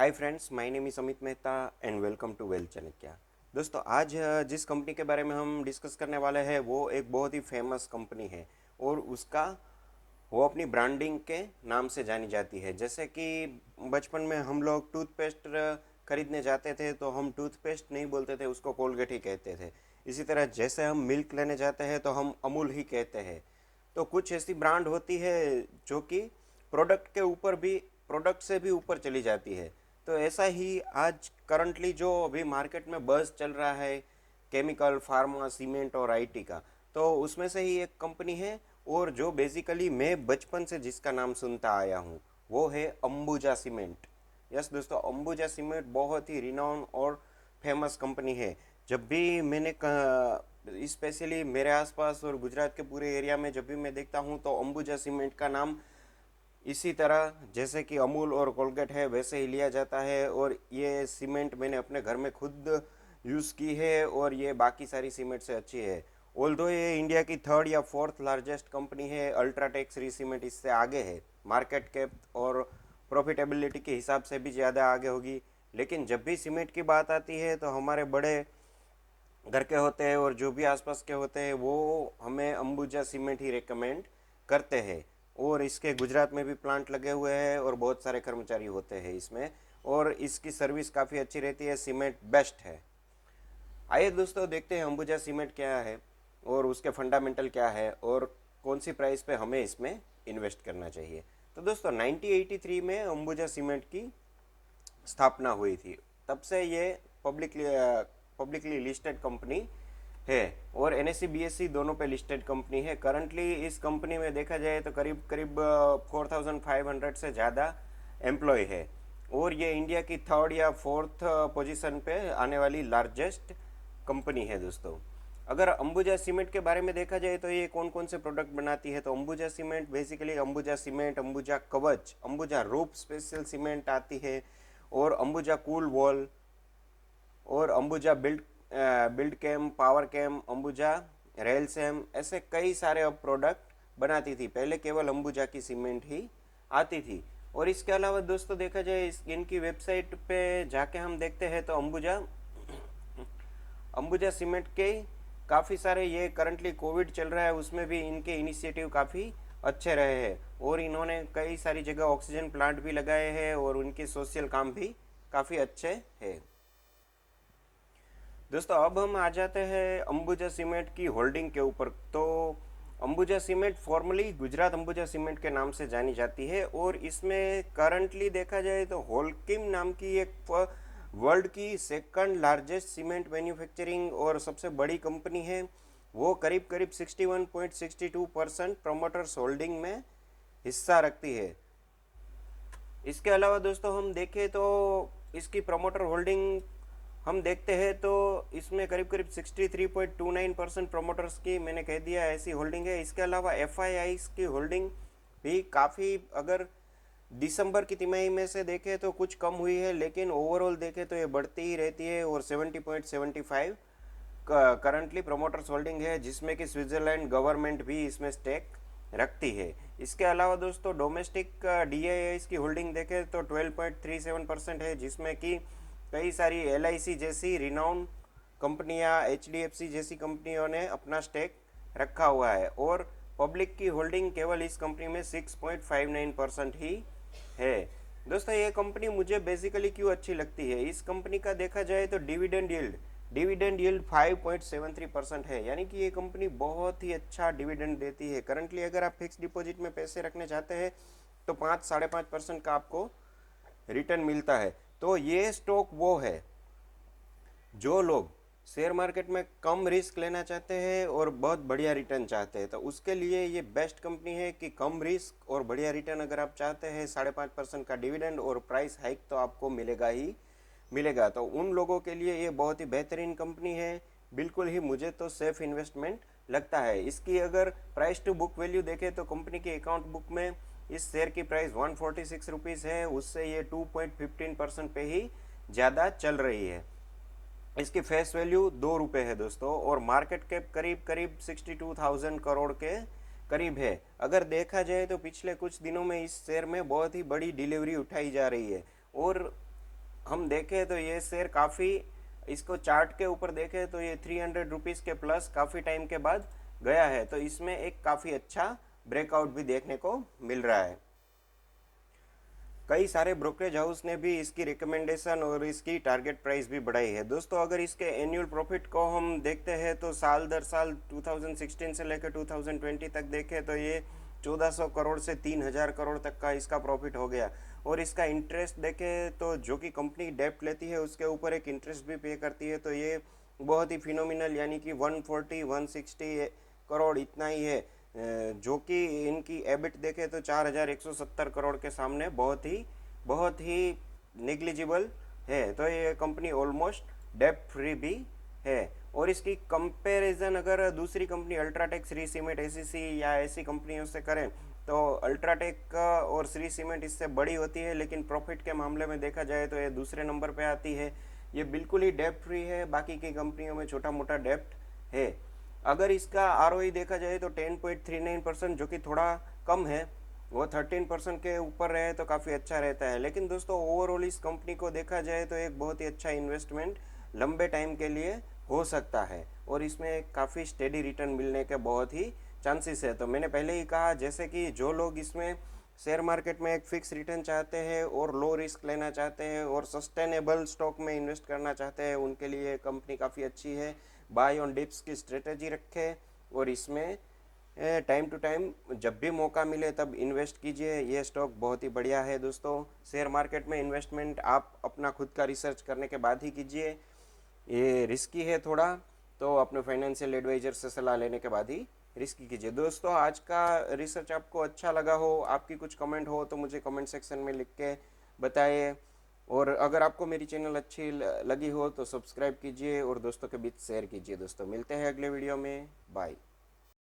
Hi friends, my name is Amit Mehta and welcome to well Chanakya. दोस्तों, आज जिस कंपनी के बारे में हम डिस्कस करने वाले हैं वो एक बहुत ही फेमस कंपनी है और उसका वो अपनी ब्रांडिंग के नाम से जानी जाती है। जैसे कि बचपन में हम लोग टूथपेस्ट खरीदने जाते थे तो हम टूथपेस्ट नहीं बोलते थे, उसको कोलगेट ही कहते थे। इसी तरह जैसे हम मिल्क लेने जाते हैं तो हम अमूल ही कहते हैं। तो कुछ ऐसी ब्रांड होती है जो कि प्रोडक्ट के ऊपर भी, प्रोडक्ट से भी ऊपर चली जाती है। तो ऐसा ही आज करंटली जो अभी मार्केट में बज़ चल रहा है केमिकल, फार्मा, सीमेंट और आईटी का, तो उसमें से ही एक कंपनी है और जो बेसिकली मैं बचपन से जिसका नाम सुनता आया हूँ वो है अंबुजा सीमेंट। यस दोस्तों, अंबुजा सीमेंट बहुत ही रिनाउन और फेमस कंपनी है। जब भी मैंने स्पेशली मेरे आसपास और गुजरात के पूरे एरिया में जब भी मैं देखता हूँ तो अंबुजा सीमेंट का नाम इसी तरह जैसे कि अमूल और कोलगेट है वैसे ही लिया जाता है। और ये सीमेंट मैंने अपने घर में खुद यूज़ की है और ये बाकी सारी सीमेंट से अच्छी है। ऑल्दो ये इंडिया की थर्ड या फोर्थ लार्जेस्ट कंपनी है, अल्ट्राटेक श्री सीमेंट इससे आगे है। मार्केट कैप और प्रॉफिटेबिलिटी के हिसाब से भी ज़्यादा आगे होगी। लेकिन जब भी सीमेंट की बात आती है तो हमारे बड़े घर के होते हैं और जो भी आसपास के होते हैं वो हमें अंबुजा सीमेंट ही रेकमेंड करते हैं। और इसके गुजरात में भी प्लांट लगे हुए हैं और बहुत सारे कर्मचारी होते हैं इसमें, और इसकी सर्विस काफ़ी अच्छी रहती है। सीमेंट बेस्ट है। आइए दोस्तों, देखते हैं अंबुजा सीमेंट क्या है और उसके फंडामेंटल क्या है और कौन सी प्राइस पे हमें इसमें इन्वेस्ट करना चाहिए। तो दोस्तों, 1983 में अंबुजा सीमेंट की स्थापना हुई थी। तब से ये पब्लिकली पब्लिकली लिस्टेड कंपनी है और एनएससी बीएससी दोनों पे लिस्टेड कंपनी है। करंटली इस कंपनी में देखा जाए तो करीब करीब 4500 से ज़्यादा एम्प्लॉय है और ये इंडिया की थर्ड या फोर्थ पोजीशन पे आने वाली लार्जेस्ट कंपनी है दोस्तों। अगर अंबुजा सीमेंट के बारे में देखा जाए तो ये कौन कौन से प्रोडक्ट बनाती है, तो Ambuja cement basically Ambuja cement, Ambuja कवच, अंबुजा रूप स्पेशल सीमेंट आती है और अंबुजा कूल वॉल और Ambuja Buildcem, Powercem, Ambuja Railcem, ऐसे कई सारे अब प्रोडक्ट बनाती थी। पहले केवल अंबुजा की सीमेंट ही आती थी। और इसके अलावा दोस्तों देखा जाए इनकी वेबसाइट पे जाके हम देखते हैं तो अंबुजा अंबुजा सीमेंट के काफ़ी सारे, ये करंटली कोविड चल रहा है उसमें भी इनके इनिशिएटिव काफ़ी अच्छे रहे हैं और इन्होंने कई सारी जगह ऑक्सीजन प्लांट भी लगाए हैं और उनके सोशल काम भी काफ़ी अच्छे हैं। दोस्तों, अब हम आ जाते हैं अंबुजा सीमेंट की होल्डिंग के ऊपर। तो Ambuja cement formally Gujarat Ambuja cement के नाम से जानी जाती है और इसमें करंटली देखा जाए तो होल्किम नाम की एक वर्ल्ड की सेकंड लार्जेस्ट सीमेंट मैन्युफैक्चरिंग और सबसे बड़ी कंपनी है। वो करीब करीब 61.62% प्रमोटर्स होल्डिंग में हिस्सा रखती है। इसके अलावा दोस्तों हम देखें तो इसकी प्रमोटर होल्डिंग हम देखते हैं तो इसमें करीब करीब 63.29% प्रमोटर्स की, मैंने कह दिया, ऐसी होल्डिंग है। इसके अलावा एफ की होल्डिंग भी काफ़ी, अगर दिसंबर की तिमाही में से देखें तो कुछ कम हुई है, लेकिन ओवरऑल देखें तो ये बढ़ती ही रहती है और 70.75 करंटली प्रमोटर्स होल्डिंग है, जिसमें कि स्विट्ज़रलैंड गवर्नमेंट भी इसमें स्टेक रखती है। इसके अलावा दोस्तों डोमेस्टिक DIIs की होल्डिंग देखें तो 12.37% है, जिसमें कि कई सारी LIC जैसी रिनाउंड कंपनियां, HDFC जैसी कंपनियों ने अपना स्टेक रखा हुआ है और पब्लिक की होल्डिंग केवल इस कंपनी में 6.59% ही है। दोस्तों, ये कंपनी मुझे बेसिकली क्यों अच्छी लगती है, इस कंपनी का देखा जाए तो डिविडेंड यील्ड 5.73% है, यानी कि ये कंपनी बहुत ही अच्छा डिविडेंड देती है। करंटली अगर आप फिक्स डिपॉजिट में पैसे रखने चाहते हैं तो 5-5.5% का आपको रिटर्न मिलता है। तो ये स्टॉक वो है जो लोग शेयर मार्केट में कम रिस्क लेना चाहते हैं और बहुत बढ़िया रिटर्न चाहते हैं तो उसके लिए ये बेस्ट कंपनी है कि कम रिस्क और बढ़िया रिटर्न अगर आप चाहते हैं, 5.5% का डिविडेंड और प्राइस हाइक तो आपको मिलेगा ही मिलेगा। तो उन लोगों के लिए ये बहुत ही बेहतरीन कंपनी है। बिल्कुल ही मुझे तो सेफ इन्वेस्टमेंट लगता है। इसकी अगर प्राइस टू बुक वैल्यू देखें तो कंपनी की अकाउंट बुक में इस शेयर की प्राइस 146 रुपीज़ है, उससे ये 2.15% पे ही ज़्यादा चल रही है। इसकी फेस वैल्यू 2 रुपये है दोस्तों और मार्केट कैप करीब करीब 62,000 करोड़ के करीब है। अगर देखा जाए तो पिछले कुछ दिनों में इस शेयर में बहुत ही बड़ी डिलीवरी उठाई जा रही है और हम देखें तो ये शेयर काफ़ी, इसको चार्ट के ऊपर देखें तो ये 300 रुपीज़ के प्लस काफ़ी टाइम के बाद गया है, तो इसमें एक काफ़ी अच्छा ब्रेकआउट भी देखने को मिल रहा है। कई सारे ब्रोकरेज हाउस ने भी इसकी रिकमेंडेशन और इसकी टारगेट प्राइस भी बढ़ाई है। दोस्तों अगर इसके एनुअल प्रॉफिट को हम देखते हैं तो साल दर साल 2016 से लेकर 2020 तक देखें तो ये 1400 करोड़ से 3000 करोड़ तक का इसका प्रॉफिट हो गया। और इसका इंटरेस्ट देखें तो जो कि कंपनी डेप्ट लेती है उसके ऊपर एक इंटरेस्ट भी पे करती है, तो ये बहुत ही फिनोमिनल, यानी कि 140-160 करोड़ इतना ही है। जो कि इनकी एबिट देखें तो 4170 करोड़ के सामने बहुत ही निग्लिजिबल है। तो ये कंपनी ऑलमोस्ट डेप्ट फ्री भी है। और इसकी कंपैरिजन अगर दूसरी company UltraTech, Shri cement, ACC या ऐसी कंपनियों से करें तो अल्ट्राटेक और श्री सीमेंट इससे बड़ी होती है, लेकिन प्रॉफिट के मामले में देखा जाए तो ये दूसरे नंबर पे आती है। ये बिल्कुल ही डेप्ट फ्री है, बाकी की कंपनियों में छोटा मोटा डेप्ट है। अगर इसका आरओई देखा जाए तो 10.39%, जो कि थोड़ा कम है, वो 13% के ऊपर रहे तो काफ़ी अच्छा रहता है। लेकिन दोस्तों ओवरऑल इस कंपनी को देखा जाए तो एक बहुत ही अच्छा इन्वेस्टमेंट लंबे टाइम के लिए हो सकता है, और इसमें काफ़ी स्टेडी रिटर्न मिलने के बहुत ही चांसेस है। तो मैंने पहले ही कहा, जैसे कि जो लोग इसमें शेयर मार्केट में एक फिक्स रिटर्न चाहते हैं और लो रिस्क लेना चाहते हैं और सस्टेनेबल स्टॉक में इन्वेस्ट करना चाहते हैं, उनके लिए कंपनी काफ़ी अच्छी है। बाय ऑन डिप्स की स्ट्रेटजी रखें और इसमें टाइम टू टाइम जब भी मौका मिले तब इन्वेस्ट कीजिए। ये स्टॉक बहुत ही बढ़िया है। दोस्तों शेयर मार्केट में इन्वेस्टमेंट आप अपना खुद का रिसर्च करने के बाद ही कीजिए, ये रिस्की है थोड़ा, तो अपने फाइनेंशियल एडवाइजर से सलाह लेने के बाद ही रिस्की कीजिए। दोस्तों आज का रिसर्च आपको अच्छा लगा हो, आपकी कुछ कमेंट हो तो मुझे कमेंट सेक्शन में लिख के बताइए। और अगर आपको मेरी चैनल अच्छी लगी हो तो सब्सक्राइब कीजिए और दोस्तों के बीच शेयर कीजिए। दोस्तों मिलते हैं अगले वीडियो में, बाय।